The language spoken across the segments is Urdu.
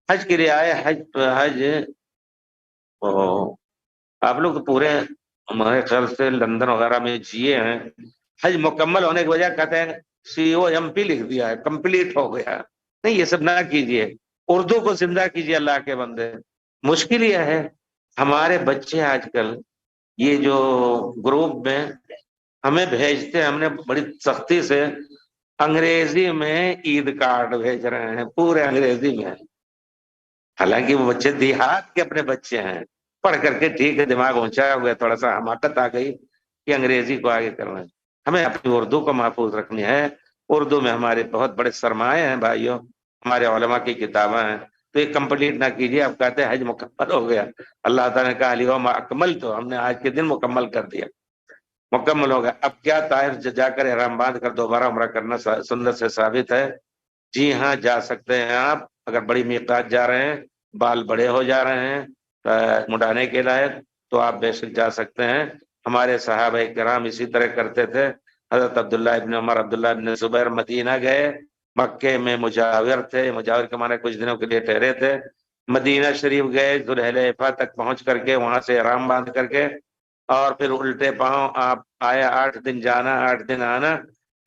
حج کے لیے آئے، حج آپ لوگ تو پورے ہمارے خیال سے لندن وغیرہ میں جیے ہیں، حج مکمل ہونے کی وجہ کہتے ہیں COMP لکھ دیا ہے، کمپلیٹ ہو گیا. نہیں، یہ سب نہ کیجیے، اردو کو زندہ کیجیے اللہ کے بندے. مشکل یہ ہے ہمارے بچے آج کل یہ جو گروپ میں ہمیں بھیجتے، ہم نے بڑی سختی سے انگریزی میں عید کارڈ بھیج رہے ہیں، پورے انگریزی میں. حالانکہ وہ بچے دیہات کے اپنے بچے ہیں، پڑھ کر کے ٹھیک ہے دماغ اونچا ہو گیا، تھوڑا سا حماقت آ گئی کہ انگریزی کو آگے کرنا ہے. ہمیں اپنی اردو کو محفوظ رکھنی ہے. اردو میں ہمارے بہت بڑے سرمایہ ہیں بھائیوں، ہمارے علماء کی کتابیں ہیں. تو یہ کمپلیٹ نہ کیجیے. اب کہتے ہیں حج مکمل ہو گیا، اللہ تعالیٰ نے کہا الیوم اکملت، تو ہم نے آج کے دن مکمل کر دیا، مکمل ہو گیا. اب کیا طائف جا کر احرام باندھ کر دوبارہ عمرہ کرنا سنت سے ثابت ہے؟ جی ہاں، جا سکتے ہیں آپ. اگر بڑی میقات جا رہے ہیں، بال بڑے ہو جا رہے ہیں مڈانے کے لائق، تو آپ بے شک جا سکتے ہیں. ہمارے صحابہ کرام اسی طرح کرتے تھے. حضرت عبداللہ ابن عمر، عبداللہ ابن زبیر مدینہ گئے، مکے میں مجاور تھے، مجاور کے معنی کچھ دنوں کے لیے ٹھہرے تھے. مدینہ شریف گئے، ذوالحلیفہ تک پہنچ کر کے وہاں سے احرام باندھ کر کے، اور پھر الٹے پاؤں آپ آئے. 8 دن جانا، 8 دن آنا،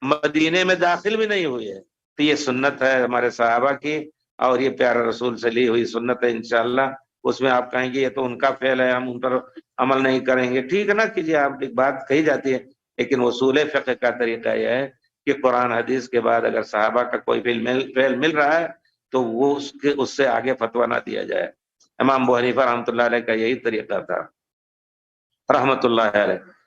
مدینے میں داخل بھی نہیں ہوئے. تو یہ سنت ہے ہمارے صحابہ کی، اور یہ پیارے رسول سے لی ہوئی سنت ہے. انشاءاللہ اس میں آپ کہیں گے یہ تو ان کا فعل ہے، ہم ان پر عمل نہیں کریں گے. ٹھیک ہے نا کیجیے، آپ ایک بات کہی جاتی ہے، لیکن اصول فقہ کا طریقہ یہ ہے کہ قرآن حدیث کے بعد اگر صحابہ کا کوئی فعل مل رہا ہے تو وہ اس سے آگے فتویٰ نہ دیا جائے. امام ابو حنیفہ رحمۃ اللہ علیہ کا یہی طریقہ تھا، رحمۃ اللہ علیہ.